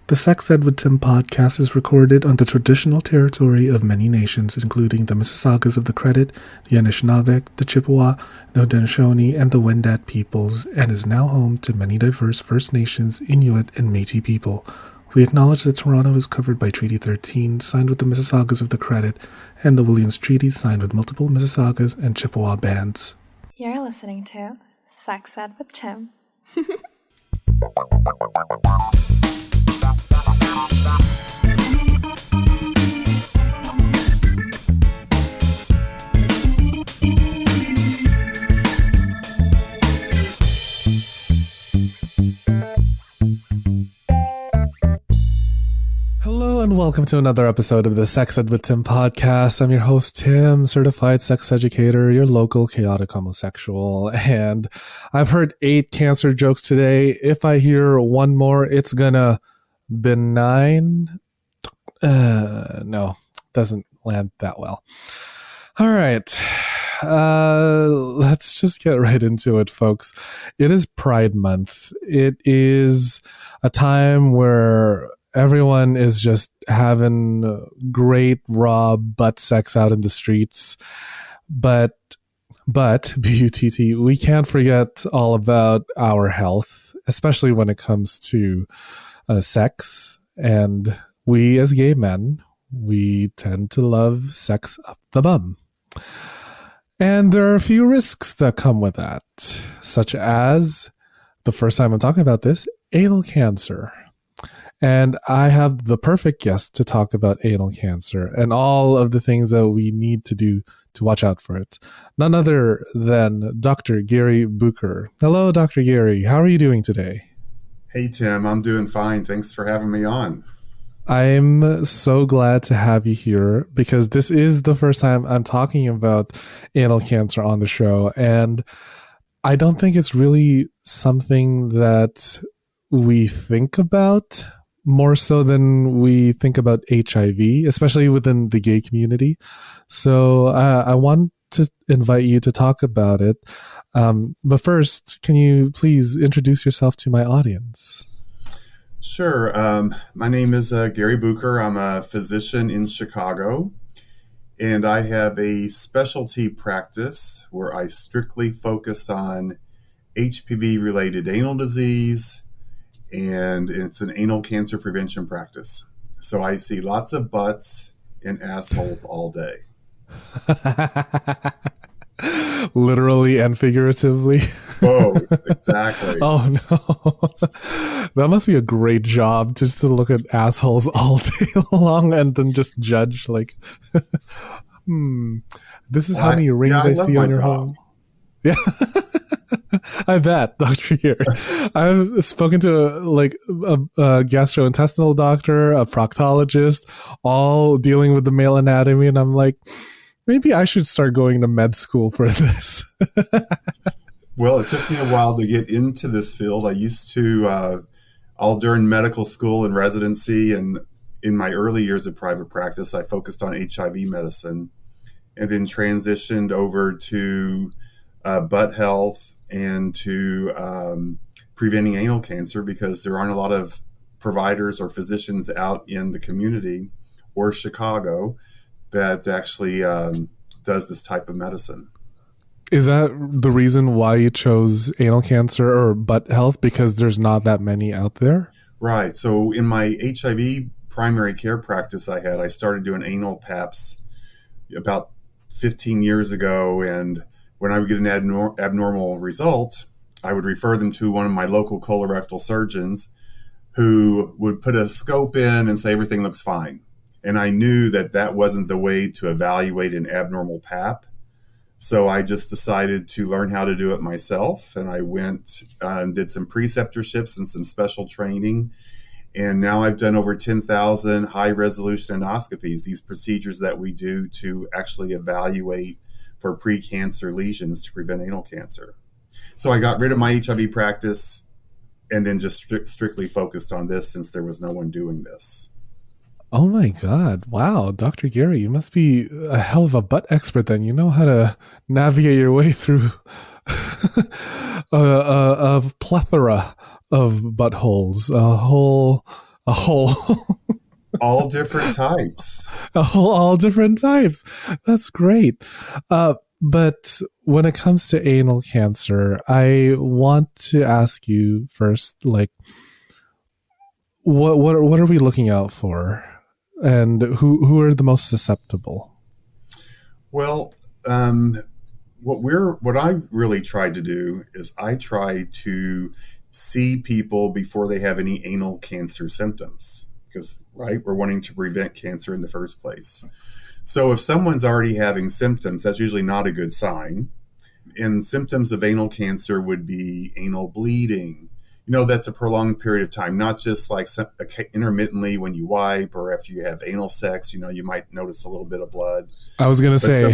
The Sex Ed with Tim podcast is recorded on the traditional territory of many nations, including the Mississaugas of the Credit, the Anishinaabe, the Chippewa, the Haudenosaunee, and the Wendat peoples, and is now home to many diverse First Nations, Inuit, and Métis people. We acknowledge that Toronto is covered by Treaty 13, signed with the Mississaugas of the Credit, and the Williams Treaty, signed with multiple Mississaugas and Chippewa bands. You're listening to Sex Ed with Tim. Hello and welcome to another episode of the Sex Ed with Tim podcast. I'm your host, Tim, certified sex educator, your local chaotic homosexual, and I've heard 8 cancer jokes today. If I hear one more, it's gonna benign. No, doesn't land that well. All right. Let's just get right into it, folks. It is Pride Month. It is a time where everyone is just having great raw butt sex out in the streets. But, B-U-T-T, we can't forget all about our health, especially when it comes to sex. And we as gay men, we tend to love sex up the bum. And there are a few risks that come with that, such as, the first time I'm talking about this, anal cancer. And I have the perfect guest to talk about anal cancer and all of the things that we need to do to watch out for it. None other than Dr. Gary Bucher. Hello, Dr. Gary. How are you doing today? Hey, Tim. I'm doing fine. Thanks for having me on. I'm so glad to have you here because this is the first time I'm talking about anal cancer on the show. And I don't think it's really something that we think about more so than we think about HIV, especially within the gay community. So I want to invite you to talk about it. But first, can you please introduce yourself to my audience? Sure. My name is Gary Bucher. I'm a physician in Chicago, and I have a specialty practice where I strictly focus on HPV-related anal disease, and it's an anal cancer prevention practice. So I see lots of butts and assholes all day. Literally and figuratively. Oh, exactly. Oh, no. That must be a great job, just to look at assholes all day long and then just judge, like, this is how many rings I see on your home. Yeah. I bet, Dr. Gary. I've spoken to a gastrointestinal doctor, a proctologist, all dealing with the male anatomy, and I'm like, maybe I should start going to med school for this. Well, it took me a while to get into this field. I used to, all during medical school and residency, and in my early years of private practice, I focused on HIV medicine, and then transitioned over to butt health and to preventing anal cancer, because there aren't a lot of providers or physicians out in the community or Chicago that actually does this type of medicine. Is that the reason why you chose anal cancer or butt health? Because there's not that many out there? Right. So in my HIV primary care practice I started doing anal paps about 15 years ago, and when I would get an abnormal result, I would refer them to one of my local colorectal surgeons, who would put a scope in and say everything looks fine. And I knew that that wasn't the way to evaluate an abnormal pap. So I just decided to learn how to do it myself. And I went and did some preceptorships and some special training. And now I've done over 10,000 high resolution endoscopies, these procedures that we do to actually evaluate for pre-cancer lesions to prevent anal cancer. So I got rid of my HIV practice and then just strictly focused on this, since there was no one doing this. Oh my God. Wow. Dr. Gary, you must be a hell of a butt expert then. You know how to navigate your way through a plethora of buttholes, a A whole, All different types. all different types. That's great. But when it comes to anal cancer, I want to ask you first, like, what are we looking out for, and who are the most susceptible? Well, what I really tried to do is I try to see people before they have any anal cancer symptoms, because right, we're wanting to prevent cancer in the first place. So if someone's already having symptoms, that's usually not a good sign. And symptoms of anal cancer would be anal bleeding. That's a prolonged period of time, not just like intermittently when you wipe or after you have anal sex. You might notice a little bit of blood. I was gonna But say,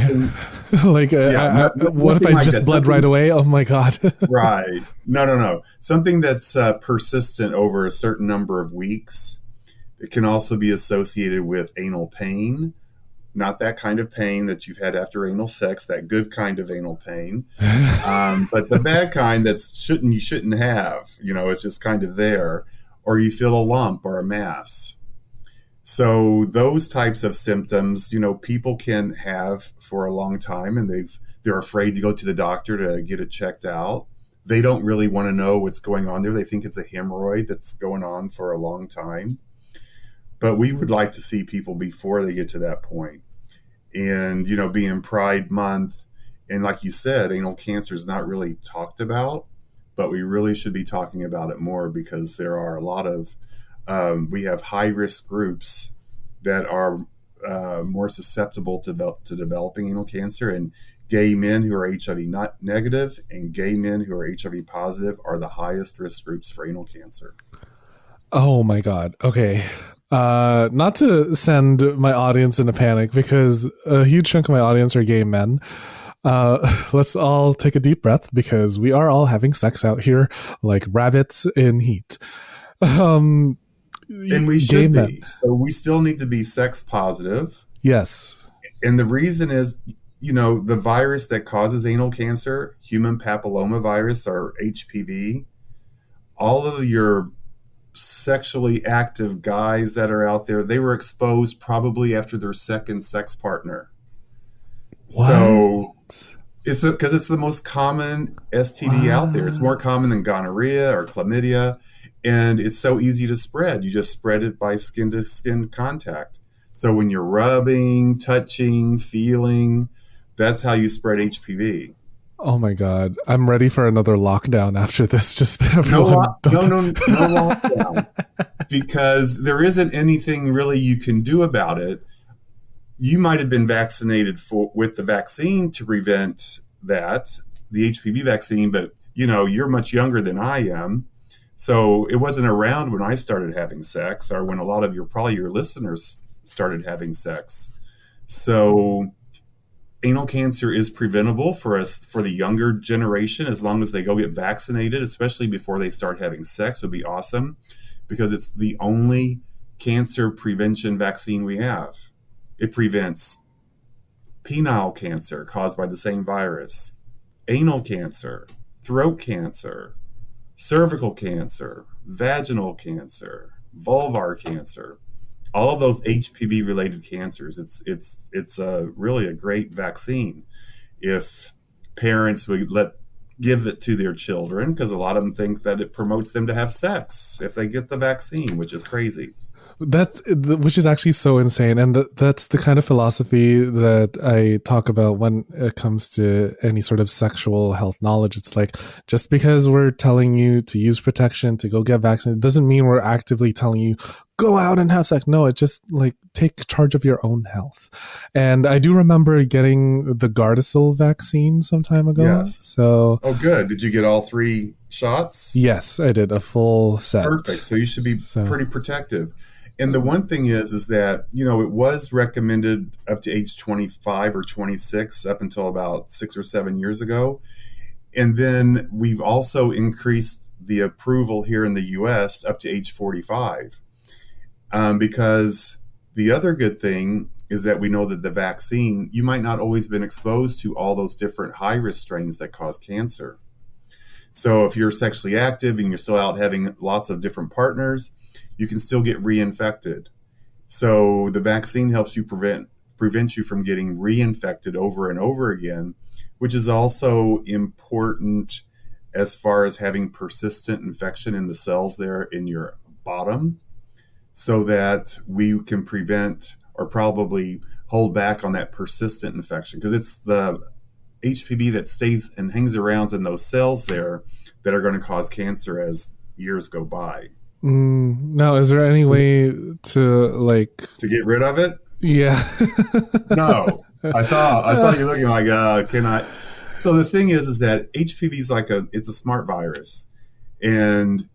like, what if I nothing like just that. bled right away? Oh my god! Right. No. Something that's persistent over a certain number of weeks. It can also be associated with anal pain. Not that kind of pain that you've had after anal sex, that good kind of anal pain. But the bad kind that you shouldn't have, it's just kind of there. Or you feel a lump or a mass. So those types of symptoms, people can have for a long time, and they're afraid to go to the doctor to get it checked out. They don't really want to know what's going on there. They think it's a hemorrhoid that's going on for a long time. But we would like to see people before they get to that point. And, being Pride Month, and like you said, anal cancer is not really talked about, but we really should be talking about it more, because there are a lot of, we have high-risk groups that are more susceptible to developing anal cancer, and gay men who are HIV not negative and gay men who are HIV positive are the highest risk groups for anal cancer. Oh my god. Okay. Not to send my audience into panic, because a huge chunk of my audience are gay men. Let's all take a deep breath, because we are all having sex out here like rabbits in heat. And we should be. So we still need to be sex positive. Yes. And the reason is, the virus that causes anal cancer, human papillomavirus, or HPV, all of your sexually active guys that are out there, they were exposed probably after their second sex partner. What? So it's because it's the most common STD out there. It's more common than gonorrhea or chlamydia, and it's so easy to spread. You just spread it by skin to skin contact. So when you're rubbing, touching, feeling, that's how you spread HPV. Oh my god. I'm ready for another lockdown after this. Just everyone. No lockdown. Because there isn't anything really you can do about it. You might have been vaccinated with the vaccine to prevent that, the HPV vaccine, but you're much younger than I am. So it wasn't around when I started having sex, or when a lot of your listeners started having sex. So anal cancer is preventable for the younger generation, as long as they go get vaccinated, especially before they start having sex, would be awesome, because it's the only cancer prevention vaccine we have. It prevents penile cancer caused by the same virus, anal cancer, throat cancer, cervical cancer, vaginal cancer, vulvar cancer. All of those HPV-related cancers, it's really a great vaccine if parents would give it to their children, because a lot of them think that it promotes them to have sex if they get the vaccine, which is crazy. Which is actually so insane, and that's the kind of philosophy that I talk about when it comes to any sort of sexual health knowledge. It's like, just because we're telling you to use protection, to go get vaccinated, doesn't mean we're actively telling you go out and have sex. No, it's just like, take charge of your own health. And I do remember getting the Gardasil vaccine some time ago. Yes. So, oh, good. Did you get all 3 shots? Yes, I did, a full set. Perfect. So you should be pretty protective. And the one thing is that, it was recommended up to age 25 or 26 up until about 6 or 7 years ago. And then we've also increased the approval here in the U.S. up to age 45. Because the other good thing is that we know that the vaccine, you might not always been exposed to all those different high-risk strains that cause cancer. So if you're sexually active and you're still out having lots of different partners, you can still get reinfected. So the vaccine helps you prevent you from getting reinfected over and over again, which is also important as far as having persistent infection in the cells there in your bottom, so that we can prevent or probably hold back on that persistent infection, because it's the HPV that stays and hangs around in those cells there that are going to cause cancer as years go by. Now, is there any way to get rid of it? Yeah. No. I saw you looking like, can I? So the thing is that HPV is it's a smart virus. And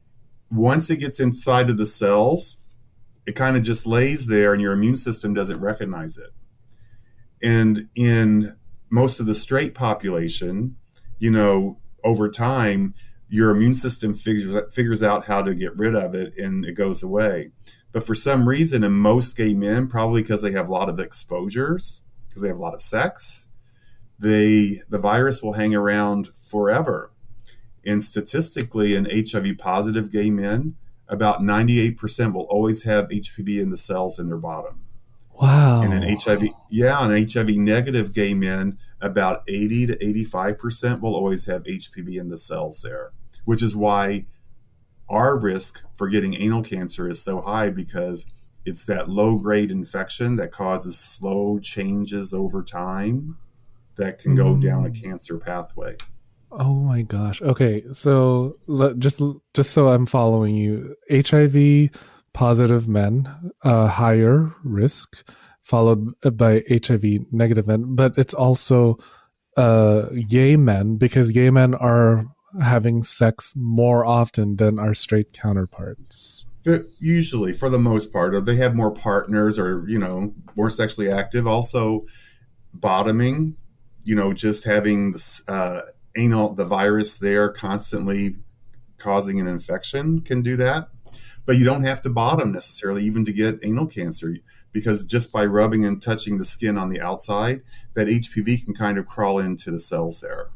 once it gets inside of the cells, it kind of just lays there and your immune system doesn't recognize it. And in most of the straight population, over time, your immune system figures out how to get rid of it and it goes away. But for some reason, in most gay men, probably because they have a lot of exposures, because they have a lot of sex, the virus will hang around forever. And statistically, in HIV positive gay men, about 98% will always have HPV in the cells in their bottom. Wow. And in HIV negative gay men, about 80 to 85% will always have HPV in the cells there, which is why our risk for getting anal cancer is so high, because it's that low-grade infection that causes slow changes over time that can go down a cancer pathway. Oh my gosh. Okay, so just so I'm following you, HIV positive men, higher risk, followed by HIV negative men, but it's also gay men, because gay men are having sex more often than our straight counterparts. Usually, for the most part, or they have more partners, or more sexually active. Also, bottoming, just having the virus there constantly causing an infection can do that. But you don't have to bottom necessarily even to get anal cancer, because just by rubbing and touching the skin on the outside, that HPV can kind of crawl into the cells there.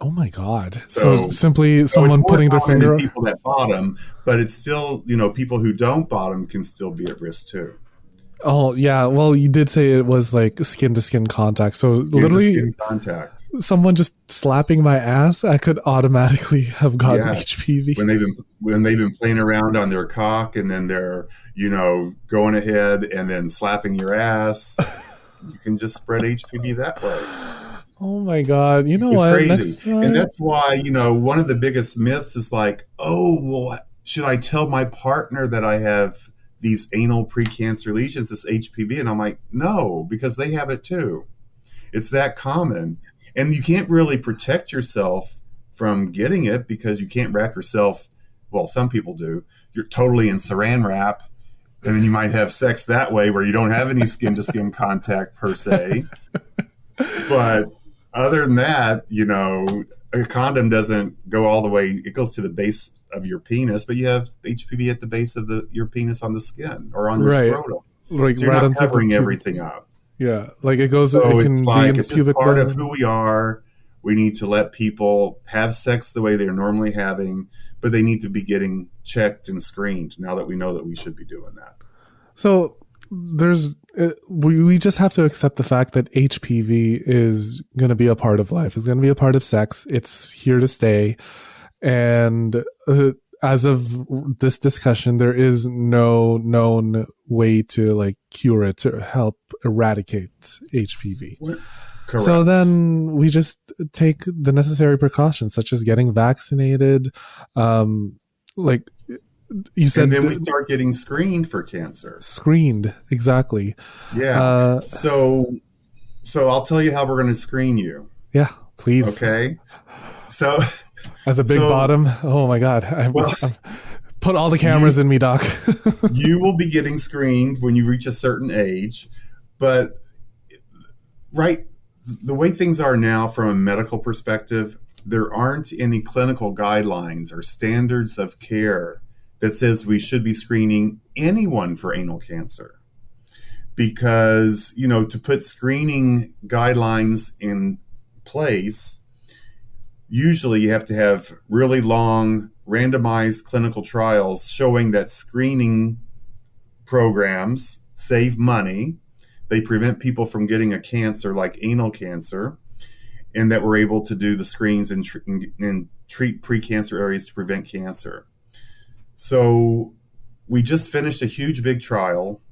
Oh my God. So simply someone putting their finger on people that bottom, but it's still, people who don't bottom can still be at risk too. Oh yeah. Well, you did say it was like skin to skin contact. So literally skin contact. Someone just slapping my ass, I could automatically have gotten HPV. When they've been playing around on their cock, and then they're, going ahead and then slapping your ass, you can just spread HPV that way. Oh my God. You know it's what? Crazy. And that's why, one of the biggest myths is like, oh, well, should I tell my partner that I have these anal precancer lesions, this HPV? And I'm like, no, because they have it too. It's that common. And you can't really protect yourself from getting it, because you can't wrap yourself, well, some people do, you're totally in saran wrap, and then you might have sex that way where you don't have any skin-to-skin contact per se. But other than that, a condom doesn't go all the way. It goes to the base of your penis, but you have HPV at the base of your penis on the skin or on your scrotum. Like so you're not covering everything up. Yeah, like it goes. So it can it's be in the it's pubic just part bone. of who we are. We need to let people have sex the way they're normally having, but they need to be getting checked and screened now that we know that we should be doing that. So we just have to accept the fact that HPV is going to be a part of life. It's going to be a part of sex. It's here to stay. And as of this discussion, there is no known way to cure it, to help eradicate HPV. Correct. So then we just take the necessary precautions, such as getting vaccinated. You said, and then we start getting screened for cancer. Screened, exactly. Yeah. So I'll tell you how we're going to screen you. Yeah, please. Okay. So as a big bottom, oh my God! I've put all the cameras in me, Doc. You will be getting screened when you reach a certain age, but the way things are now from a medical perspective, there aren't any clinical guidelines or standards of care that says we should be screening anyone for anal cancer. Because, to put screening guidelines in place, usually you have to have really long randomized clinical trials showing that screening programs save money. They prevent people from getting a cancer like anal cancer, and that we're able to do the screens and treat precancer areas to prevent cancer. So we just finished a huge big trial,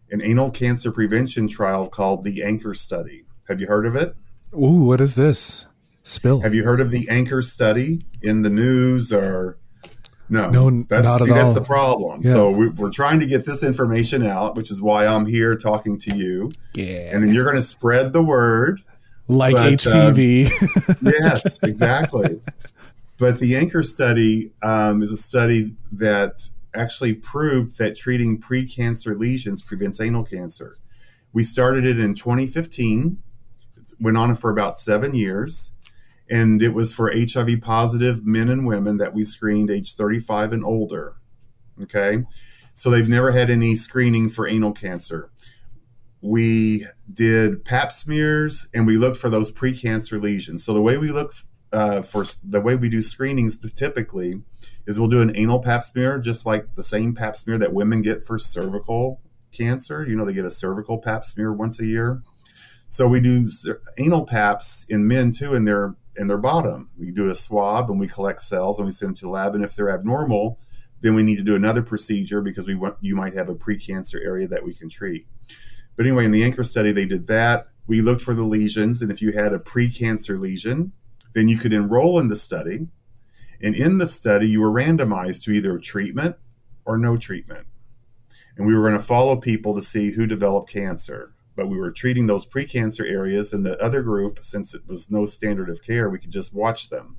an anal cancer prevention trial called the ANCHOR study. Have you heard of it? Ooh, what is this? Spill. Have you heard of the ANCHOR study in the news or no? No, not at all. That's the problem. Yeah. So we're trying to get this information out, which is why I'm here talking to you. Yeah. And then you're going to spread the word. Like HPV. Yes, exactly. But the ANCHOR study is a study that actually proved that treating precancer lesions prevents anal cancer. We started it in 2015. It went on for about 7 years. And it was for HIV positive men and women that we screened age 35 and older. Okay. So they've never had any screening for anal cancer. We did pap smears and we looked for those precancer lesions. So the way we look the way we do screenings typically is we'll do an anal pap smear, just like the same pap smear that women get for cervical cancer. You know, they get a cervical pap smear once a year. So we do anal paps in men too, in their bottom. We do a swab and we collect cells and we send them to the lab. And if they're abnormal, then we need to do another procedure because you might have a precancer area that we can treat. But anyway, in the ANCHOR study, they did that. We looked for the lesions, and if you had a precancer lesion, then you could enroll in the study. And in the study, you were randomized to either treatment or no treatment. And we were going to follow people to see who developed cancer. But we were treating those precancer areas, and the other group, since it was no standard of care, we could just watch them.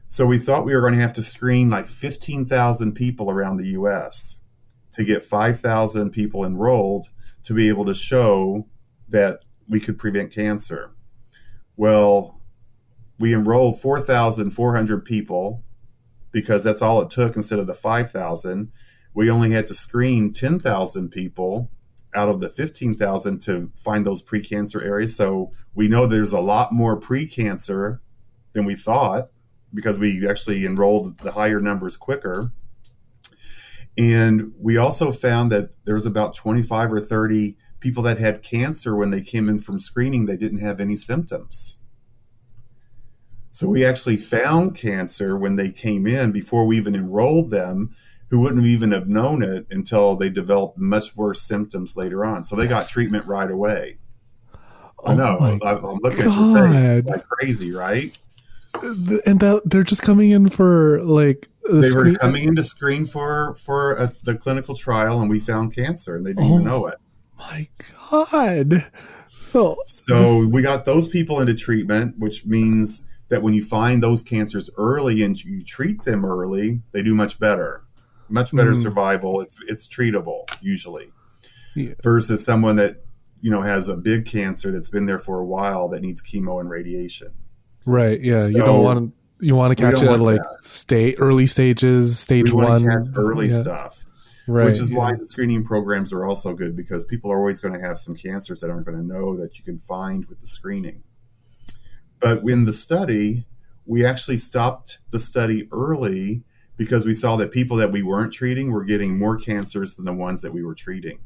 So we thought we were going to have to screen like 15,000 people around the U.S. to get 5,000 people enrolled to be able to show that we could prevent cancer. Well, we enrolled 4,400 people because that's all it took instead of the 5,000. We only had to screen 10,000 people out of the 15,000 to find those precancer areas. So we know there's a lot more precancer than we thought because we actually enrolled the higher numbers quicker. And we also found that there was about 25 or 30 people that had cancer when they came in from screening. They didn't have any symptoms. So we actually found cancer when they came in before we even enrolled them, who wouldn't even have known it until they developed much worse symptoms later on. So they got treatment right away. I know. I'm looking at your face. It's like crazy, right? And they're just coming in for like they were coming in to screen for the clinical trial, and we found cancer, and they didn't even know it. My God! So we got those people into treatment, which means that when you find those cancers early and you treat them early, they do much better survival. It's treatable usually, versus someone that has a big cancer that's been there for a while that needs chemo and radiation. Right. Yeah. So you want to catch it at like early stages, stage one. Catch early stuff. Right. Which is why the screening programs are also good, because people are always going to have some cancers that aren't going to know that you can find with the screening. But in the study, we actually stopped the study early because we saw that people that we weren't treating were getting more cancers than the ones that we were treating.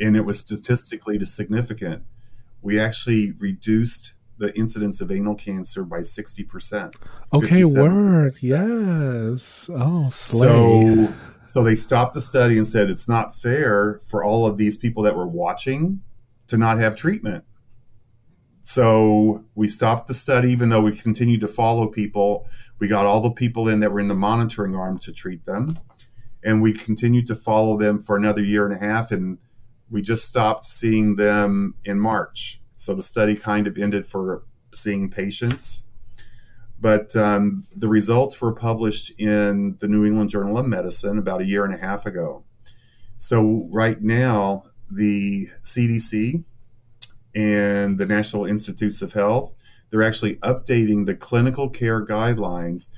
And it was statistically significant. We actually reduced the incidence of anal cancer by 60%. Okay, word. Yes. Oh, slay. So they stopped the study and said it's not fair for all of these people that were watching to not have treatment. So we stopped the study, even though we continued to follow people. We got all the people in that were in the monitoring arm to treat them. And we continued to follow them for another year and a half. And we just stopped seeing them in March. So the study kind of ended for seeing patients. But the results were published in the New England Journal of Medicine about a year and a half ago. So right now, the CDC and the National Institutes of Health, they're actually updating the clinical care guidelines,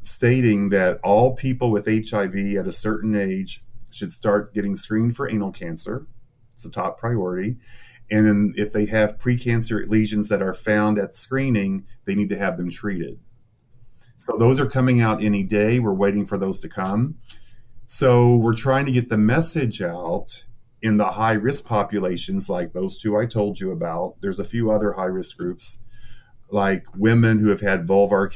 stating that all people with HIV at a certain age should start getting screened for anal cancer. It's a top priority. And then if they have precancer lesions that are found at screening, they need to have them treated. So those are coming out any day. We're waiting for those to come. So we're trying to get the message out in the high risk populations, like those two I told you about. There's a few other high risk groups, like women who have had cervical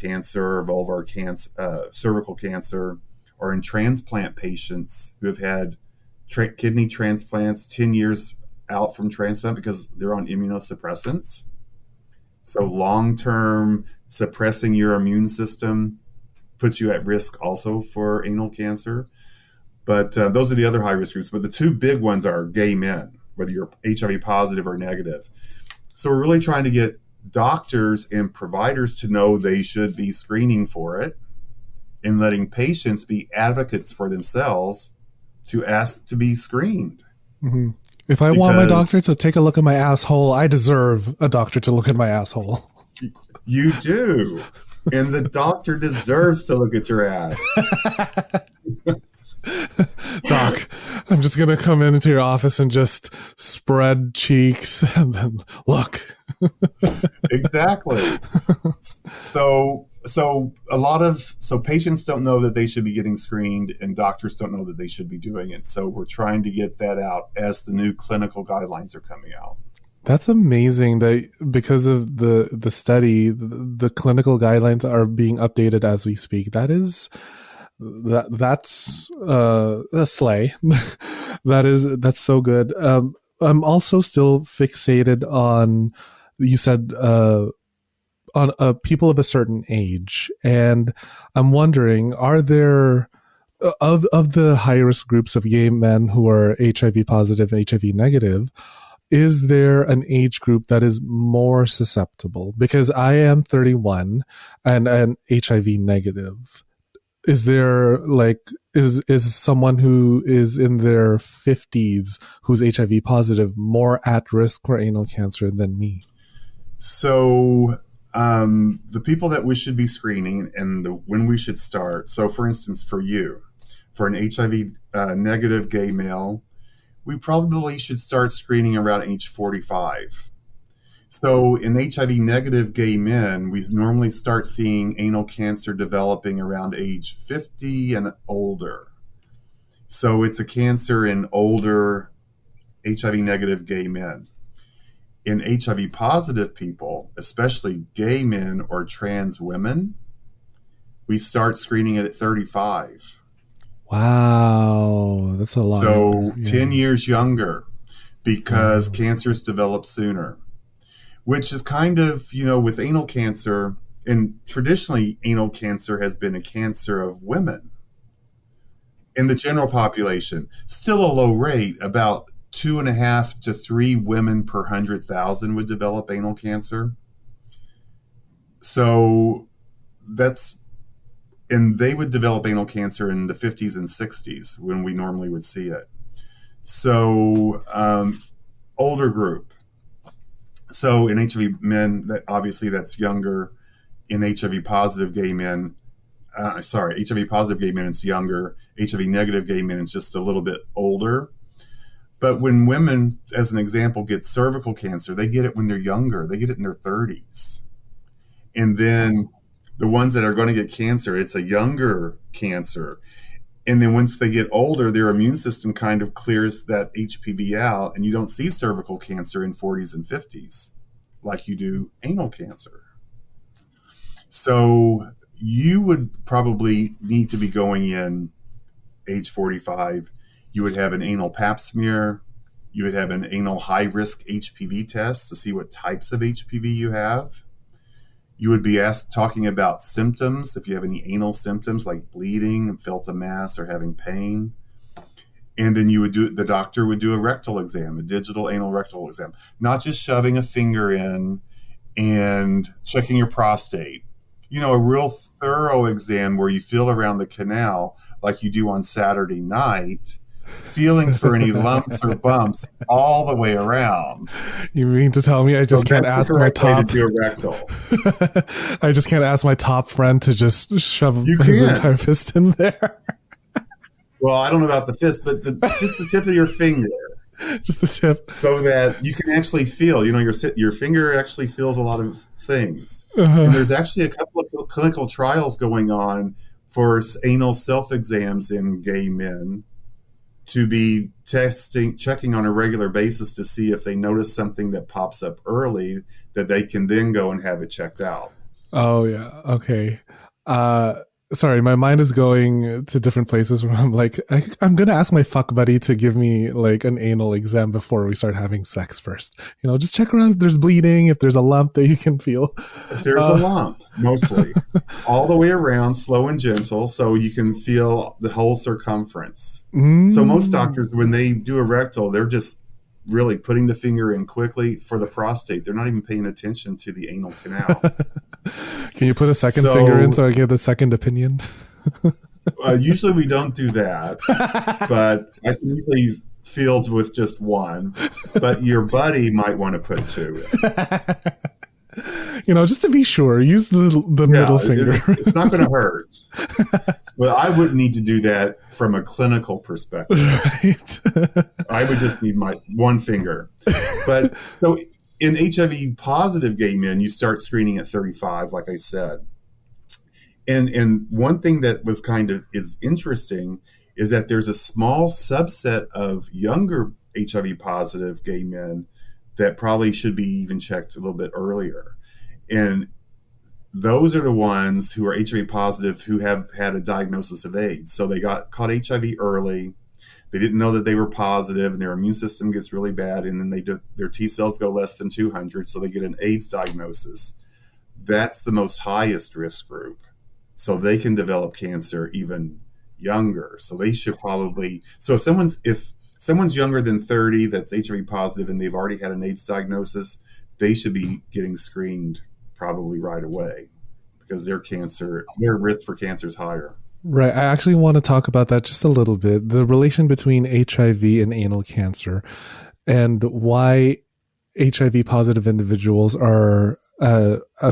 cancer, or in transplant patients who have had kidney transplants 10 years out from transplant because they're on immunosuppressants. So long-term suppressing your immune system puts you at risk also for anal cancer. But those are the other high-risk groups. But the two big ones are gay men, whether you're HIV positive or negative. So we're really trying to get doctors and providers to know they should be screening for it, and letting patients be advocates for themselves to ask to be screened. Mm-hmm. If I want my doctor to take a look at my asshole, I deserve a doctor to look at my asshole. You do. And the doctor deserves to look at your ass. Doc, I'm just going to come into your office and just spread cheeks and then look. Exactly. So patients don't know that they should be getting screened, and doctors don't know that they should be doing it. So we're trying to get that out as the new clinical guidelines are coming out. That's amazing that because of the study, the clinical guidelines are being updated as we speak. That's a slay. That's so good. I'm also still fixated on, you said, on people of a certain age, and I'm wondering, are there of the high risk groups of gay men who are HIV positive and HIV negative, is there an age group that is more susceptible? Because I am 31 and HIV negative. Is there is someone who is in their 50s who's HIV positive more at risk for anal cancer than me? So the people that we should be screening and when we should start. So for instance, for you, for an HIV negative gay male, we probably should start screening around age 45. So in HIV negative gay men, we normally start seeing anal cancer developing around age 50 and older. So it's a cancer in older HIV negative gay men. In HIV positive people, especially gay men or trans women, we start screening it at 35. Wow, that's a lot. So 10 years younger, because cancers develop sooner, which is kind of, with anal cancer, and traditionally anal cancer has been a cancer of women. In the general population, still a low rate, about 2.5 to 3 women per 100,000 would develop anal cancer. So and they would develop anal cancer in the 50s and 60s when we normally would see it. So older group. So in HIV men, obviously that's younger. In HIV positive gay men, HIV positive gay men, it's younger. HIV negative gay men, it's just a little bit older. But when women, as an example, get cervical cancer, they get it when they're younger. They get it in their 30s. And then the ones that are going to get cancer, it's a younger cancer. And then once they get older, their immune system kind of clears that HPV out, and you don't see cervical cancer in 40s and 50s like you do anal cancer. So you would probably need to be going in age 45. You would have an anal pap smear. You would have an anal high-risk HPV test to see what types of HPV you have. You would be talking about symptoms, if you have any anal symptoms like bleeding, felt a mass, or having pain. And then the doctor would do a rectal exam, a digital anal rectal exam, not just shoving a finger in and checking your prostate. A real thorough exam where you feel around the canal like you do on Saturday night, feeling for any lumps or bumps all the way around. You mean to tell me I just can't ask my top rectal? I just can't ask my top friend to just shove his entire fist in there? Well, I don't know about the fist, but just the tip of your finger. Just the tip. So that you can actually feel, your finger actually feels a lot of things. And there's actually a couple of clinical trials going on for anal self-exams in gay men to be checking on a regular basis to see if they notice something that pops up early that they can then go and have it checked out. Oh yeah. Okay. Sorry, my mind is going to different places where I'm like, I'm gonna ask my fuck buddy to give me like an anal exam before we start having sex first. Just check around if there's bleeding, if there's a lump that you can feel. If there's a lump, mostly all the way around, slow and gentle, so you can feel the whole circumference. So most doctors, when they do a rectal, they're just really putting the finger in quickly. For the prostate, they're not even paying attention to the anal canal. Can you put a second finger in so I get a second opinion? Usually we don't do that, but I can usually field with just one. But your buddy might want to put two. Just to be sure, use the middle finger. It's not going to hurt. Well, I wouldn't need to do that from a clinical perspective. Right. I would just need my one finger. But so in HIV positive gay men, you start screening at 35, like I said. And one thing that was is interesting is that there's a small subset of younger HIV positive gay men that probably should be even checked a little bit earlier. And those are the ones who are HIV positive who have had a diagnosis of AIDS. So they got caught HIV early. They didn't know that they were positive, and their immune system gets really bad, and then their T cells go less than 200, so they get an AIDS diagnosis. That's the most highest risk group. So they can develop cancer even younger. So they should probably, if someone's younger than 30 that's HIV positive and they've already had an AIDS diagnosis, they should be getting screened probably right away because their risk for cancer is higher. Right. I actually want to talk about that just a little bit. The relation between HIV and anal cancer and why HIV positive individuals are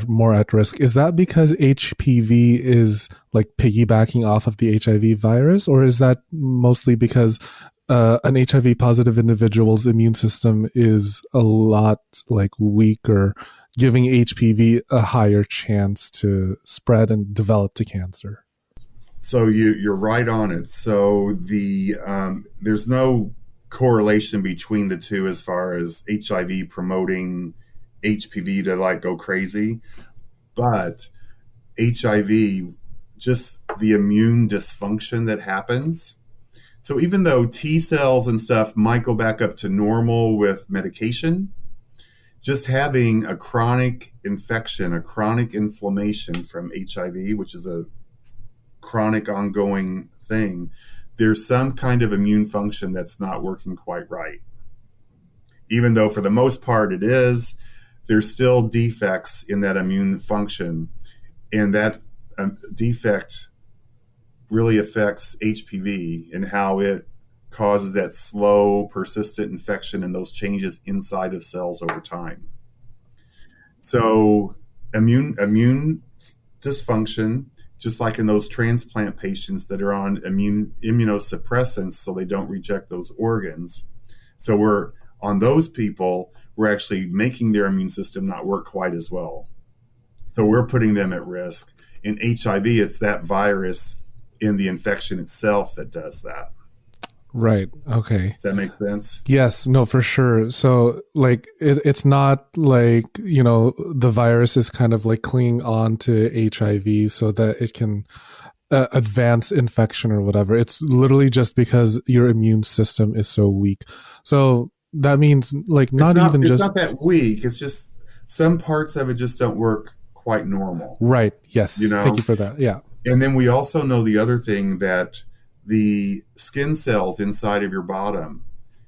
more at risk. Is that because HPV is like piggybacking off of the HIV virus, or is that mostly because an HIV positive individual's immune system is a lot like weaker, giving HPV a higher chance to spread and develop to cancer? So you're right on it. So there's no correlation between the two as far as HIV promoting HPV to go crazy, but HIV, just the immune dysfunction that happens. So even though T cells and stuff might go back up to normal with medication, just having a chronic infection, a chronic inflammation from HIV, which is a chronic ongoing thing, there's some kind of immune function that's not working quite right. Even though for the most part it is, there's still defects in that immune function. And that defect really affects HPV and how it causes that slow, persistent infection and those changes inside of cells over time. So immune dysfunction, just like in those transplant patients that are on immunosuppressants so they don't reject those organs. So we're on those people, we're actually making their immune system not work quite as well. So we're putting them at risk. In HIV, it's that virus in the infection itself that does that. Right. Okay. Does that make sense? Yes. No, for sure. So it's not like, the virus is kind of like clinging on to HIV so that it can advance infection or whatever. It's literally just because your immune system is so weak. So that means it's not that weak. It's just some parts of it just don't work quite normal. Right. Yes. Thank you for that. Yeah. And then we also know the other thing, that the skin cells inside of your bottom.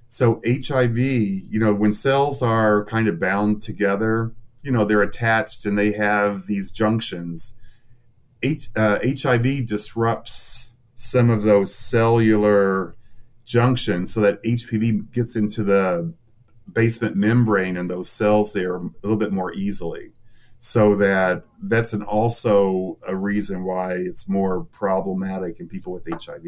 So HIV, when cells are kind of bound together, they're attached and they have these junctions. HIV disrupts some of those cellular junctions so that HPV gets into the basement membrane and those cells there a little bit more easily. So that's also a reason why it's more problematic in people with HIV.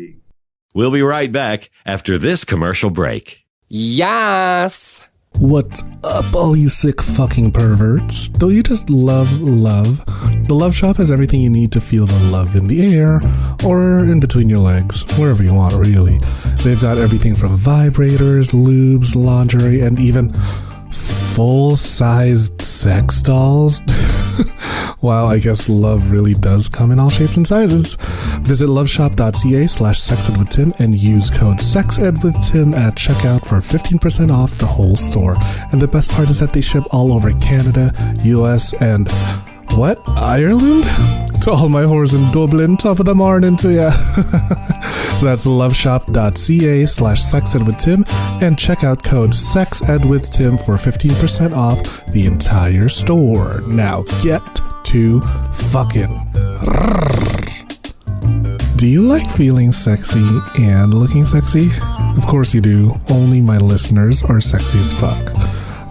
We'll be right back after this commercial break. Yes! What's up, all you sick fucking perverts? Don't you just love love? The Love Shop has everything you need to feel the love in the air or in between your legs, wherever you want, really. They've got everything from vibrators, lubes, lingerie, and even full-sized sex dolls. Wow, I guess love really does come in all shapes and sizes. Visit loveshop.ca/sexedwithtim and use code SEXEDWithTim at checkout for 15% off the whole store. And the best part is that they ship all over Canada, US, and what? Ireland? To all my whores in Dublin, top of the morning to ya. That's loveshop.ca/sexedwithtim and check out code SEXEDWithTim for 15% off the entire store. Now get to fucking. Do you like feeling sexy and looking sexy? Of course you do. Only my listeners are sexy as fuck.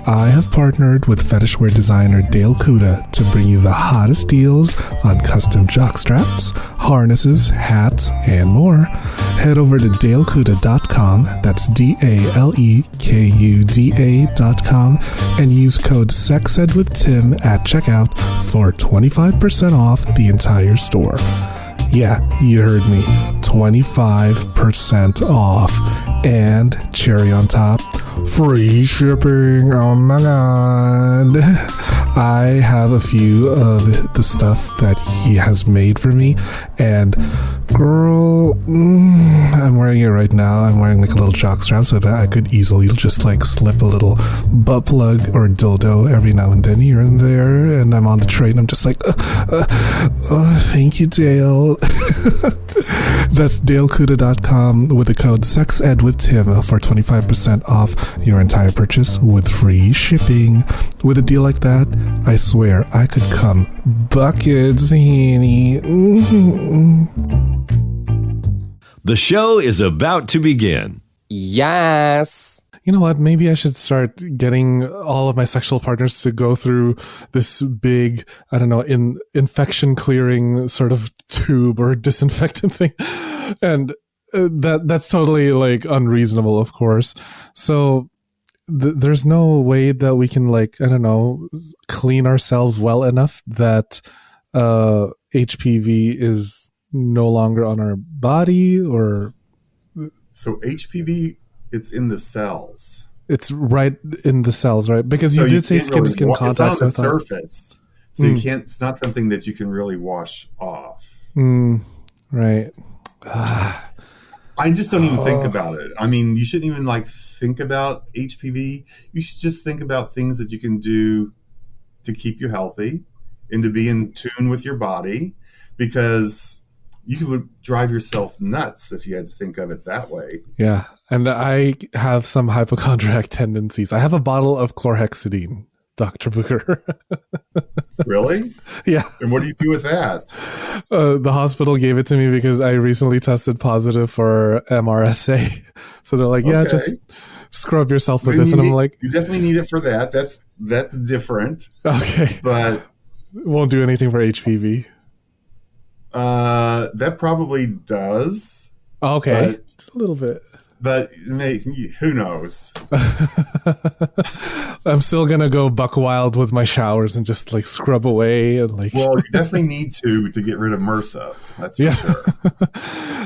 I have partnered with fetishwear designer Dale Kuda to bring you the hottest deals on custom jockstraps, harnesses, hats, and more. Head over to dalekuda.com, that's DALEKUDA.com, and use code SEXEDWithTim at checkout for 25% off the entire store. Yeah, you heard me. 25% off. And cherry on top, free shipping. Oh my god. I have a few of the stuff that he has made for me, and girl, I'm wearing it right now. I'm wearing like a little jockstrap so that I could easily just like slip a little butt plug or dildo every now and then here and there, and I'm on the train. I'm just like, thank you, Dale. That's dalekuda.com with the code SEXEDWithTim for 25% off your entire purchase with free shipping. With a deal like that, I swear I could come buckets, honey. The show is about to begin. Yes. You know what? Maybe I should start getting all of my sexual partners to go through this big, I don't know, infection clearing sort of tube or disinfectant thing. And that's totally like unreasonable, of course. So there's no way that we can, like, I don't know, clean ourselves well enough that HPV is no longer on our body, or... So HPV, it's in the cells. It's right in the cells, right? Because you did say skin-to-skin contact. It's on the surface. So you can't, it's not something that you can really wash off. Right. I just don't even think about it. I mean, you shouldn't even like think about HPV. You should just think about things that you can do to keep you healthy and to be in tune with your body, because you would drive yourself nuts if you had to think of it that way. Yeah. And I have some hypochondriac tendencies. I have a bottle of chlorhexidine, Dr. Bucher. Really? Yeah. And what do you do with that? The hospital gave it to me because I recently tested positive for MRSA. So they're like, yeah, Okay. just scrub yourself with this. And I'm like, you definitely need it for that. That's different. Okay. But it won't do anything for HPV. That probably does. Okay. Just a little bit. But who knows? I'm still going to go buck wild with my showers and just like scrub away. And like, well, you definitely need to get rid of MRSA. That's for sure.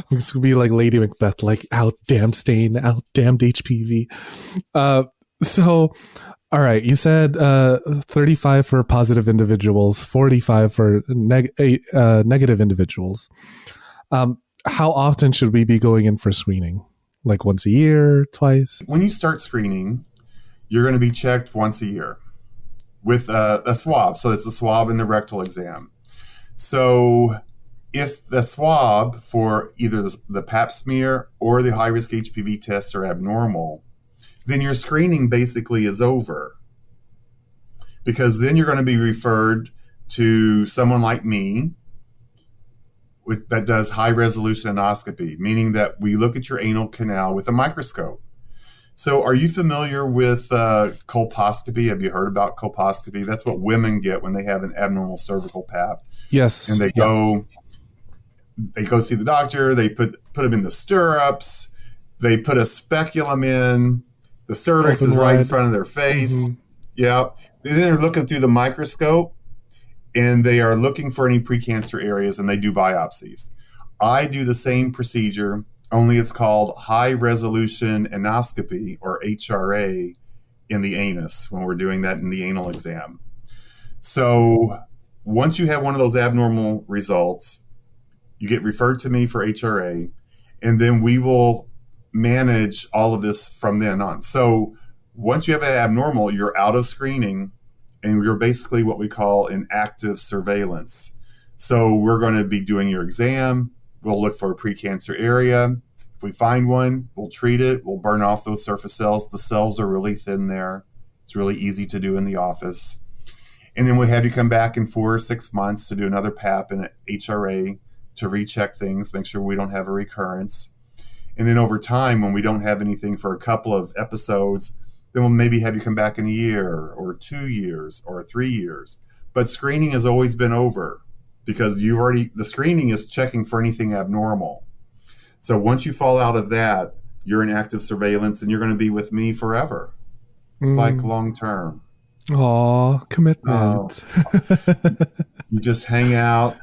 I'm just going to be like Lady Macbeth, like out damned stain, out damned HPV. So, all right, you said 35 for positive individuals, 45 for negative individuals. How often should we be going in for screening? Like once a year, twice? When you start screening, you're going to be checked once a year with a swab. So it's a swab and the rectal exam. So if the swab for either the pap smear or the high-risk HPV test are abnormal, then your screening basically is over, because then you're going to be referred to someone like me that does high-resolution endoscopy, meaning that we look at your anal canal with a microscope. So are you familiar with colposcopy? Have you heard about colposcopy? That's what women get when they have an abnormal cervical pap. Yes. And they go see the doctor, they put them in the stirrups, they put a speculum in, The cervix Open is right in wide. front of their face. Mm-hmm. Yeah. Then they're looking through the microscope and they are looking for any precancer areas and they do biopsies. I do the same procedure, only it's called high resolution endoscopy, or HRA, in the anus when we're doing that in the anal exam. So once you have one of those abnormal results, you get referred to me for HRA, and then we will manage all of this from then on. So once you have an abnormal, you're out of screening, and you're basically what we call in active surveillance. So we're going to be doing your exam. We'll look for a precancer area. If we find one, we'll treat it. We'll burn off those surface cells. The cells are really thin there. It's really easy to do in the office. And then we'll have you come back in 4 or 6 months to do another PAP and HRA to recheck things, make sure we don't have a recurrence. And then over time, when we don't have anything for a couple of episodes, then we'll maybe have you come back in a year or 2 years or 3 years. But screening has always been over because the screening is checking for anything abnormal. So once you fall out of that, you're in active surveillance and you're going to be with me forever. It's like long term. Aw, commitment. You just hang out.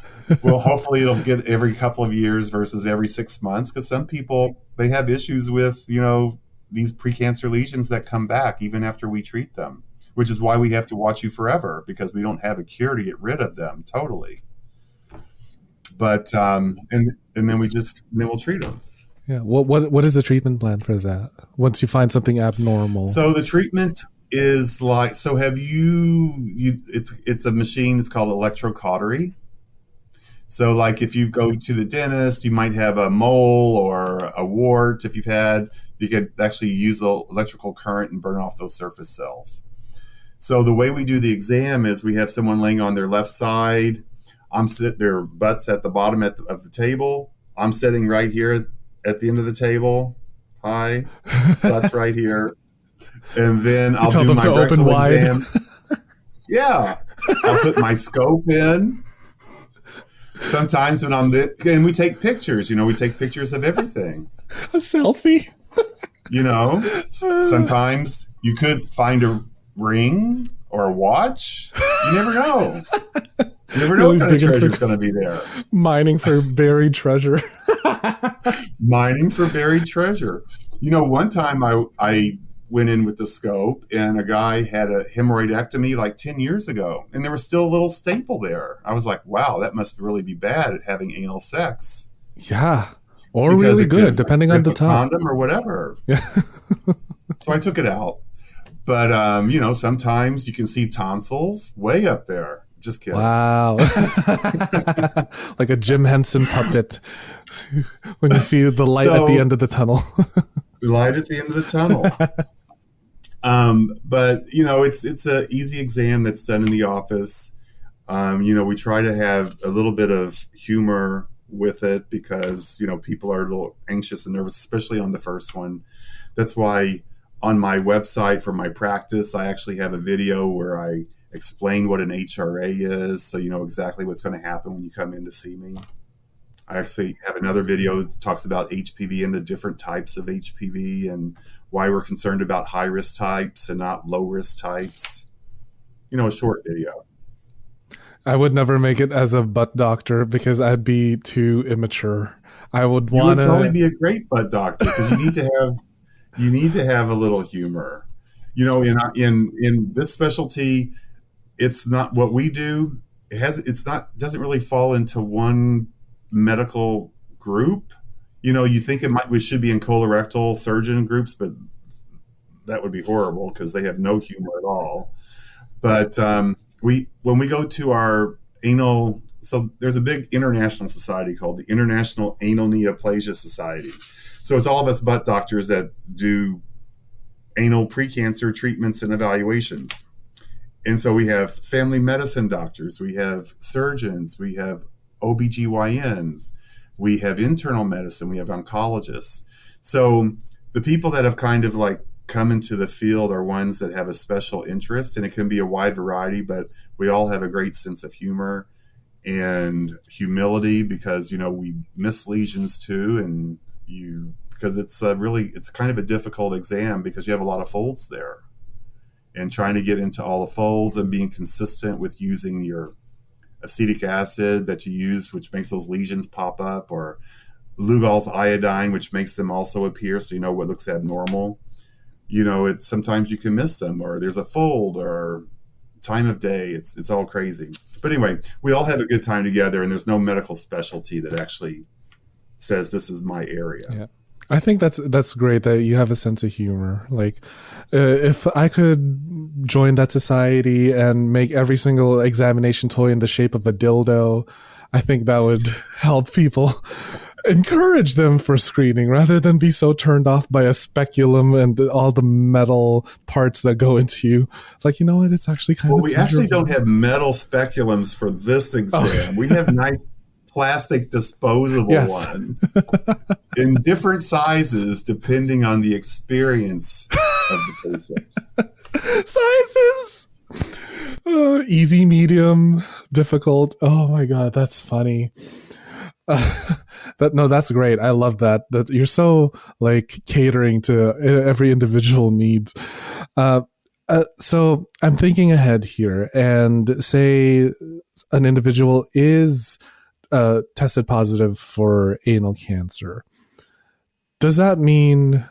Well, hopefully it'll get every couple of years versus every 6 months, because some people, they have issues with, these precancer lesions that come back even after we treat them, which is why we have to watch you forever, because we don't have a cure to get rid of them totally. But and then we'll treat them. Yeah. What is the treatment plan for that once you find something abnormal? So the treatment is like, so have it's a machine, it's called electrocautery. So like if you go to the dentist, you might have a mole or a wart. If you could actually use the electrical current and burn off those surface cells. So the way we do the exam is we have someone laying on their left side. Their butt's at the bottom of the table. I'm sitting right here at the end of the table. Hi, butt's right here. And then I'll do my rectal exam. Yeah. I'll put my scope in. Sometimes when and we take pictures, we take pictures of everything. A selfie. Sometimes you could find a ring or a watch. You never know. You never know what kind of treasure's going to be there. Mining for buried treasure. Mining for buried treasure. One time I went in with the scope and a guy had a hemorrhoidectomy like 10 years ago, and there was still a little staple there. I was like, wow, that must really be bad at having anal sex. Yeah. Or because really good, depending on the top. Condom or whatever. Yeah. So I took it out. But, sometimes you can see tonsils way up there. Just kidding. Wow. Like a Jim Henson puppet when you see the light at the end of the tunnel. Light at the end of the tunnel. But, it's an easy exam that's done in the office. We try to have a little bit of humor with it because, people are a little anxious and nervous, especially on the first one. That's why on my website for my practice, I actually have a video where I explain what an HRA is, so you know exactly what's going to happen when you come in to see me. I actually have another video that talks about HPV and the different types of HPV and why we're concerned about high-risk types and not low-risk types. A short video. I would never make it as a butt doctor because I'd be too immature. I would want to... You would probably be a great butt doctor because you need to have a little humor. In this specialty, it's not what we do. Doesn't really fall into one medical group. You think we should be in colorectal surgeon groups, but that would be horrible because they have no humor at all. But when we go to our anal, so there's a big international society called the International Anal Neoplasia Society. So it's all of us butt doctors that do anal precancer treatments and evaluations. And so we have family medicine doctors, we have surgeons, we have OBGYNs, we have internal medicine, we have oncologists. So the people that have kind of like come into the field are ones that have a special interest, and it can be a wide variety, but we all have a great sense of humor and humility because, we miss lesions too, and you because it's kind of a difficult exam because you have a lot of folds there, and trying to get into all the folds and being consistent with using your acetic acid that you use, which makes those lesions pop up, or Lugol's iodine, which makes them also appear, so you know what looks abnormal. It's sometimes you can miss them, or there's a fold, or time of day. It's all crazy. But anyway, we all have a good time together, and there's no medical specialty that actually says this is my area. Yeah. I think that's great that you have a sense of humor. Like, if I could join that society and make every single examination toy in the shape of a dildo, I think that would help people, encourage them for screening rather than be so turned off by a speculum and all the metal parts that go into you. It's like, you know what? It's actually kind of. Well, we actually don't have metal speculums for this exam. We have nice plastic disposable ones in different sizes depending on the experience of the patient. Sizes! Easy, medium, difficult. Oh my God, that's funny. That's great. I love that you're so like catering to every individual needs. So I'm thinking ahead here, and say an individual is tested positive for anal cancer. Does that mean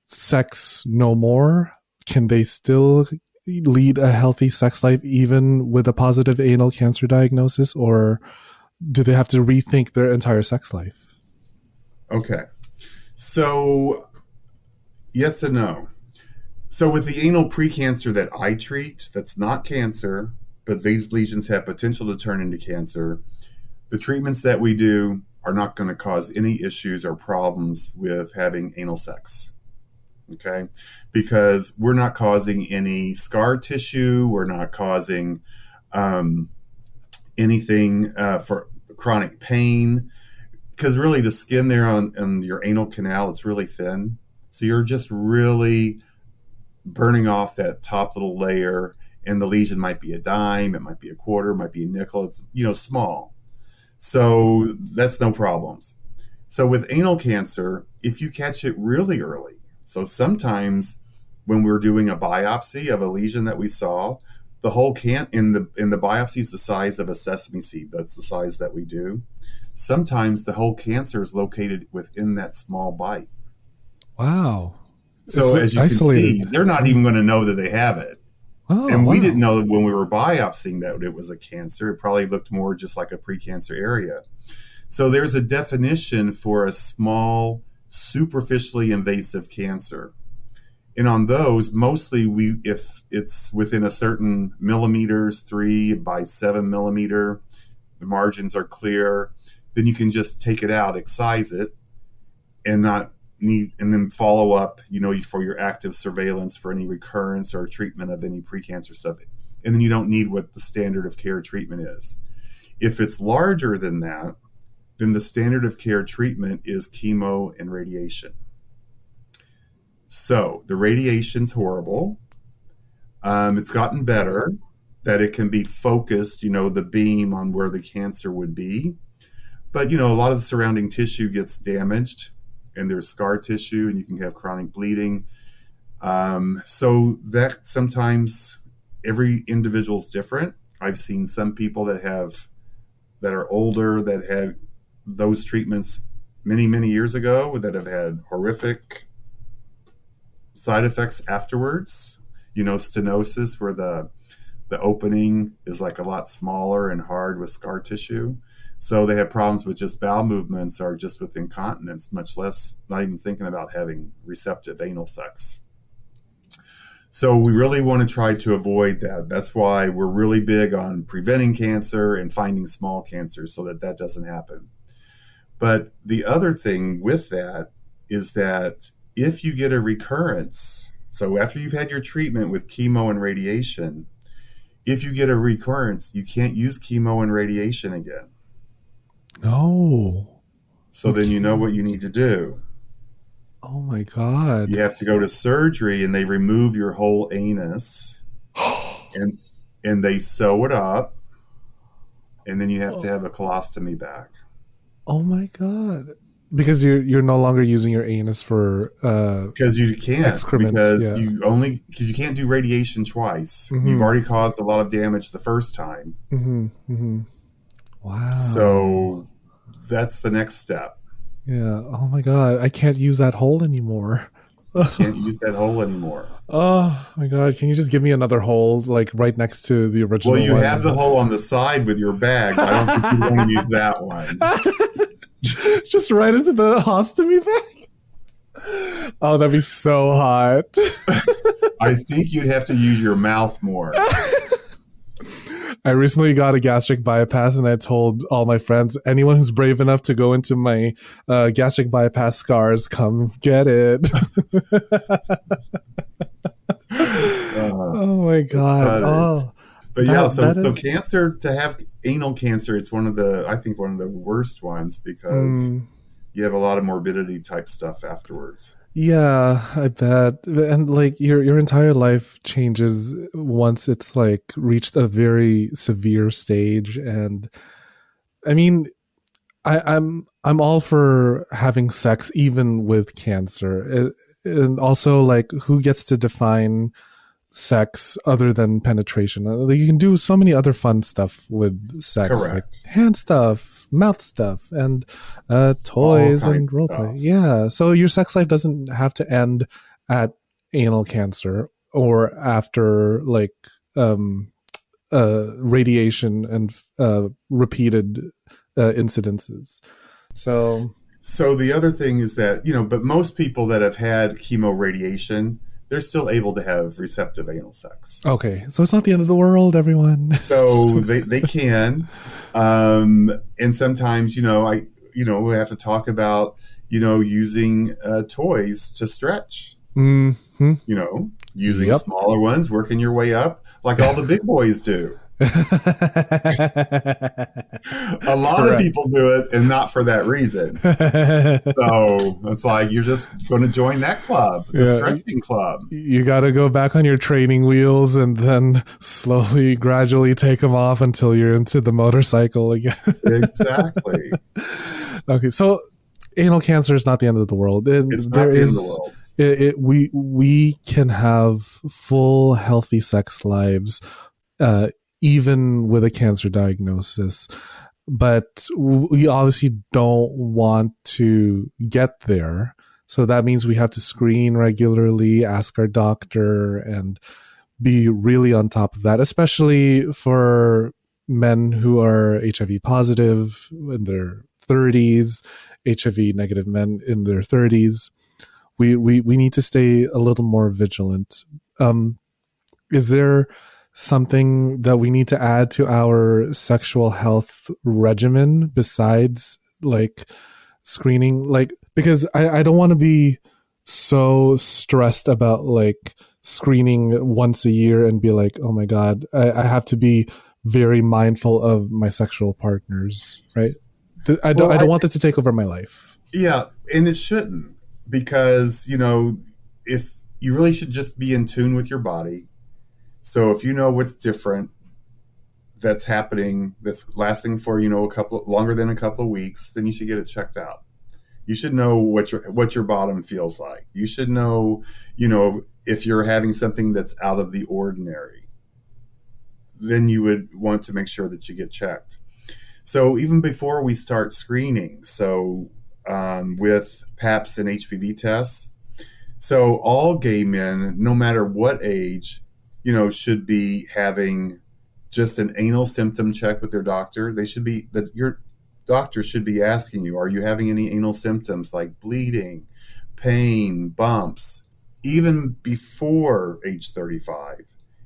sex no more? Can they still lead a healthy sex life even with a positive anal cancer diagnosis, or do they have to rethink their entire sex life? Okay. So yes and no. So with the anal precancer that I treat, that's not cancer, but these lesions have potential to turn into cancer, the treatments that we do are not going to cause any issues or problems with having anal sex. Okay? Because we're not causing any scar tissue. We're not causing anything for chronic pain. Because really the skin there on your anal canal, it's really thin. So you're just really burning off that top little layer, and the lesion might be a dime, it might be a quarter, it might be a nickel. It's, small. So that's no problems. So with anal cancer, if you catch it really early, so sometimes when we're doing a biopsy of a lesion that we saw, the whole in the biopsy is the size of a sesame seed. That's the size that we do. Sometimes the whole cancer is located within that small bite. Wow. So as you isolated? Can see, they're not even going to know that they have it. Oh, and we didn't know that when we were biopsying that it was a cancer. It probably looked more just like a precancer area. So there's a definition for a small, superficially invasive cancer. And on those, mostly if it's within a certain millimeters, 3 by 7 millimeter, the margins are clear, then you can just take it out, excise it, and then follow up, for your active surveillance for any recurrence or treatment of any precancer stuff. And then you don't need what the standard of care treatment is. If it's larger than that, then the standard of care treatment is chemo and radiation. So the radiation's horrible. It's gotten better that it can be focused, the beam on where the cancer would be. But, a lot of the surrounding tissue gets damaged, and there's scar tissue, and you can have chronic bleeding. So that sometimes every individual's different. I've seen some people that are older that had those treatments many, many years ago that have had horrific side effects afterwards. Stenosis, where the opening is like a lot smaller and hard with scar tissue. So they have problems with just bowel movements or just with incontinence, much less not even thinking about having receptive anal sex. So we really want to try to avoid that. That's why we're really big on preventing cancer and finding small cancers so that doesn't happen. But the other thing with that is that if you get a recurrence, so after you've had your treatment with chemo and radiation, if you get a recurrence, you can't use chemo and radiation again. No. So then you know what you need to do. Oh my God. You have to go to surgery, and they remove your whole anus and they sew it up, and then you have to have a colostomy back. Oh my God. Because you're no longer using your anus for because you can't, excrement. because you can't do radiation twice. You've already caused a lot of damage the first time. Wow. So that's the next step. Yeah. Oh my God, I can't use that hole anymore. Can't use that hole anymore. Oh my God, can you just give me another hole like right next to the original Well, you one? have the hole on the side with your bag. I don't think you want to use that one. Just right into the ostomy bag? Oh, that'd be so hot. I think you'd have to use your mouth more. I recently got a gastric bypass, and I told all my friends, anyone who's brave enough to go into my gastric bypass scars, come get it. Oh my God. Oh, but yeah, so cancer, to have anal cancer, it's I think one of the worst ones, because you have a lot of morbidity type stuff afterwards. Yeah, I bet. And like your entire life changes once it's like reached a very severe stage. And I mean, I'm all for having sex even with cancer. And also, like, who gets to define sex other than penetration? Like, you can do so many other fun stuff with sex. Correct. Like hand stuff, mouth stuff, and toys and roleplay. Yeah. So your sex life doesn't have to end at anal cancer or after like radiation and repeated incidences. So the other thing is that, but most people that have had chemo radiation, they're still able to have receptive anal sex. Okay, so it's not the end of the world, everyone. So they can, and sometimes we have to talk about using toys to stretch. Mm-hmm. Using smaller ones, working your way up, like all the big boys do. A lot of people do it, and not for that reason. So it's like you're just going to join that club, the stretching club. You got to go back on your training wheels and then slowly, gradually take them off until you're into the motorcycle again. Exactly. Okay, so anal cancer is not the end of the world. It's not the end of the world. We can have full, healthy sex lives, even with a cancer diagnosis. But we obviously don't want to get there. So that means we have to screen regularly, ask our doctor, and be really on top of that, especially for men who are HIV positive in their 30s, HIV negative men in their 30s. We need to stay a little more vigilant. Is there something that we need to add to our sexual health regimen besides like screening? Like, because I don't want to be so stressed about like screening once a year and be like, oh my God, I have to be very mindful of my sexual partners, right? I don't want that to take over my life. Yeah, and it shouldn't, because, if you really should just be in tune with your body. So if you know what's different, that's happening, that's lasting for, longer than a couple of weeks, then you should get it checked out. You should know what your bottom feels like. You should know, if you're having something that's out of the ordinary, then you would want to make sure that you get checked. So even before we start screening, with PAPs and HPV tests, so all gay men, no matter what age, should be having just an anal symptom check with their doctor. Your doctor should be asking you, are you having any anal symptoms like bleeding, pain, bumps, even before age 35?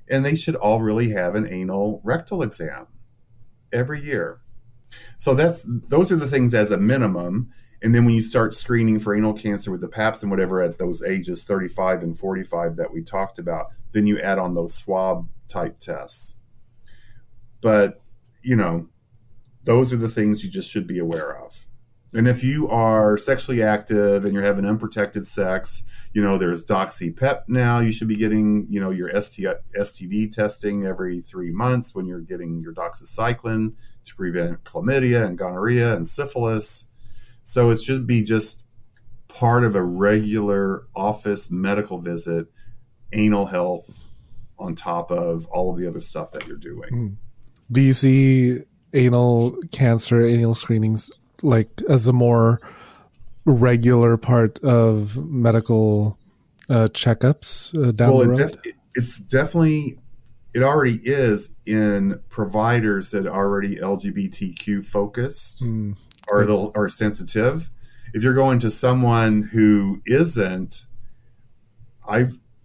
And they should all really have an anal rectal exam every year. So those are the things as a minimum. And then when you start screening for anal cancer with the PAPs and whatever at those ages 35 and 45 that we talked about, then you add on those swab type tests. But, those are the things you just should be aware of. And if you are sexually active and you're having unprotected sex, there's Doxy-Pep now. You should be getting, your STD testing every 3 months when you're getting your doxycycline to prevent chlamydia and gonorrhea and syphilis. So it should be just part of a regular office medical visit, anal health on top of all of the other stuff that you're doing. Do you see anal cancer, anal screenings like as a more regular part of medical checkups down the road? It's definitely, it already is in providers that are already LGBTQ focused or sensitive. If you're going to someone who isn't,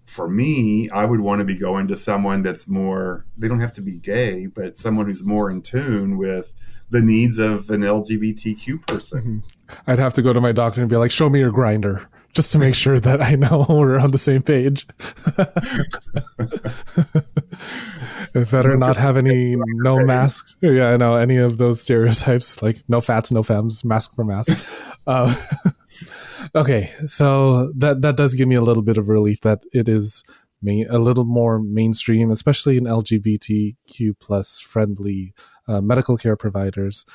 for me, I would want to be going to someone that's more, they don't have to be gay, but someone who's more in tune with the needs of an LGBTQ person. I'd have to go to my doctor and be like, show me your grinder, just to make sure that I know we're on the same page. It better not have any, no masks. Yeah, I know, any of those stereotypes, like no fats, no femmes, mask for mask. Okay, so that does give me a little bit of relief that it is a little more mainstream, especially in LGBTQ plus friendly medical care providers.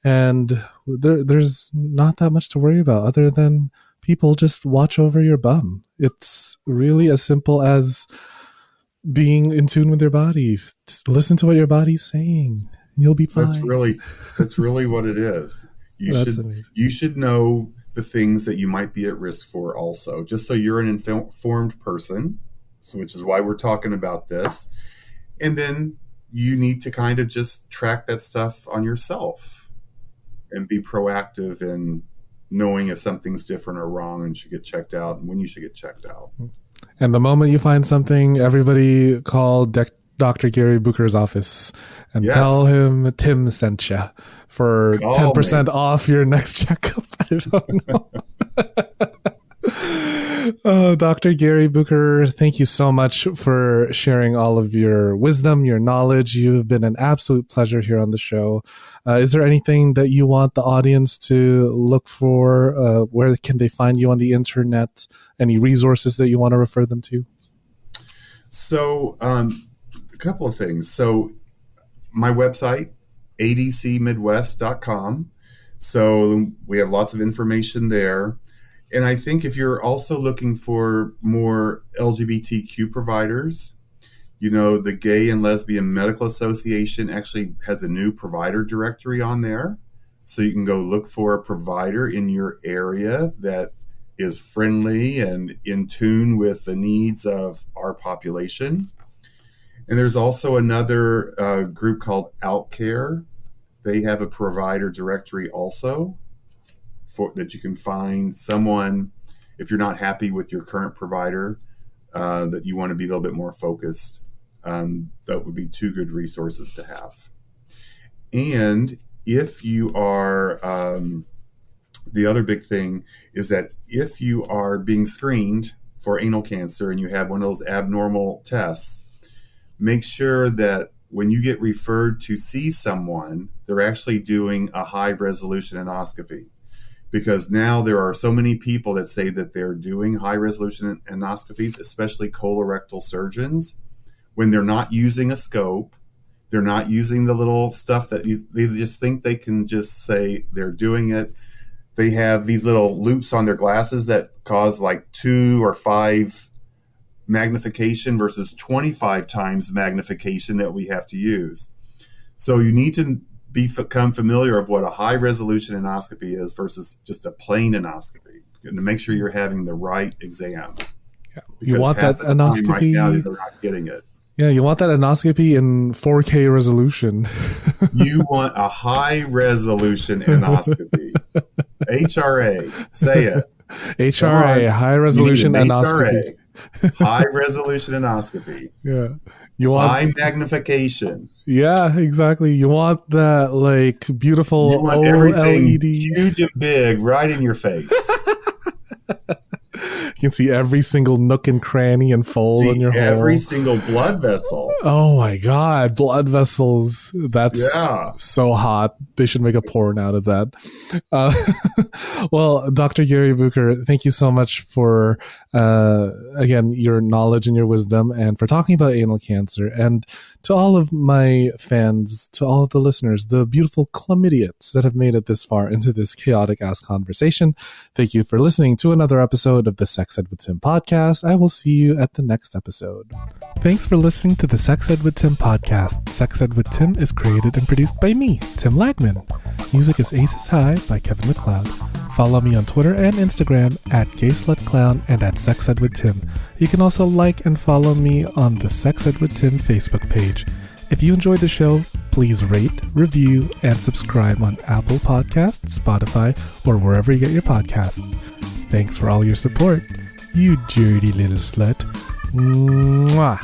And there's not that much to worry about other than people just watch over your bum. It's really as simple as being in tune with your body. Listen to what your body's saying. You'll be fine. That's really what it is. You should know the things that you might be at risk for also, just so you're an informed person, which is why we're talking about this. And then you need to kind of just track that stuff on yourself and be proactive in knowing if something's different or wrong and should get checked out and when you should get checked out. And the moment you find something, everybody call Dr. Gary Bucher's office and tell him Tim sent you for 10% off your next checkup. I don't know. Oh, Dr. Gary Bucher, thank you so much for sharing all of your wisdom, your knowledge. You've been an absolute pleasure here on the show. Is there anything that you want the audience to look for? Where can they find you on the internet? Any resources that you want to refer them to? So, a couple of things. So, my website, ADCMidwest.com. So, we have lots of information there. And I think if you're also looking for more LGBTQ providers, the Gay and Lesbian Medical Association actually has a new provider directory on there. So you can go look for a provider in your area that is friendly and in tune with the needs of our population. And there's also another group called OutCare. They have a provider directory also, that you can find someone, if you're not happy with your current provider, that you want to be a little bit more focused. That would be two good resources to have. And if you are, the other big thing is that if you are being screened for anal cancer and you have one of those abnormal tests, make sure that when you get referred to see someone, they're actually doing a high resolution endoscopy. Because now there are so many people that say that they're doing high-resolution endoscopies, especially colorectal surgeons, when they're not using a scope, they're not using the little stuff that they just think they can just say they're doing it. They have these little loops on their glasses that cause like 2 or 5 magnification versus 25 times magnification that we have to use. So you need to become familiar of what a high resolution endoscopy is versus just a plain endoscopy, and to make sure you're having the right exam. Yeah. You want that endoscopy right now, they're not getting it. Yeah, you want that endoscopy in 4K resolution. You want a high resolution endoscopy. HRA, say it. HRA, high resolution endoscopy. High resolution endoscopy. Yeah. You want high magnification. Yeah, exactly. You want that like beautiful you want everything OLED, huge and big right in your face. can see every single nook and cranny and fold in your every hole. single blood vessel. Oh my God, blood vessels. That's so hot. They should make a porn out of that. Well, Dr. Gary Bucher, thank you so much for, again, your knowledge and your wisdom and for talking about anal cancer. And to all of my fans, to all of the listeners, the beautiful chlamydiots that have made it this far into this chaotic ass conversation, thank you for listening to another episode of the Sex Ed with Tim podcast. I will see you at the next episode. Thanks for listening to the Sex Ed with Tim podcast. Sex Ed with Tim is created and produced by me, Tim Lagman. Music is Aces High by Kevin MacLeod. Follow me on Twitter and Instagram at GaySlutClown and at Sex Ed with Tim. You can also like and follow me on the Sex Ed with Tim Facebook page. If you enjoyed the show, please rate, review, and subscribe on Apple Podcasts, Spotify, or wherever you get your podcasts. Thanks for all your support, you dirty little slut. Mwah.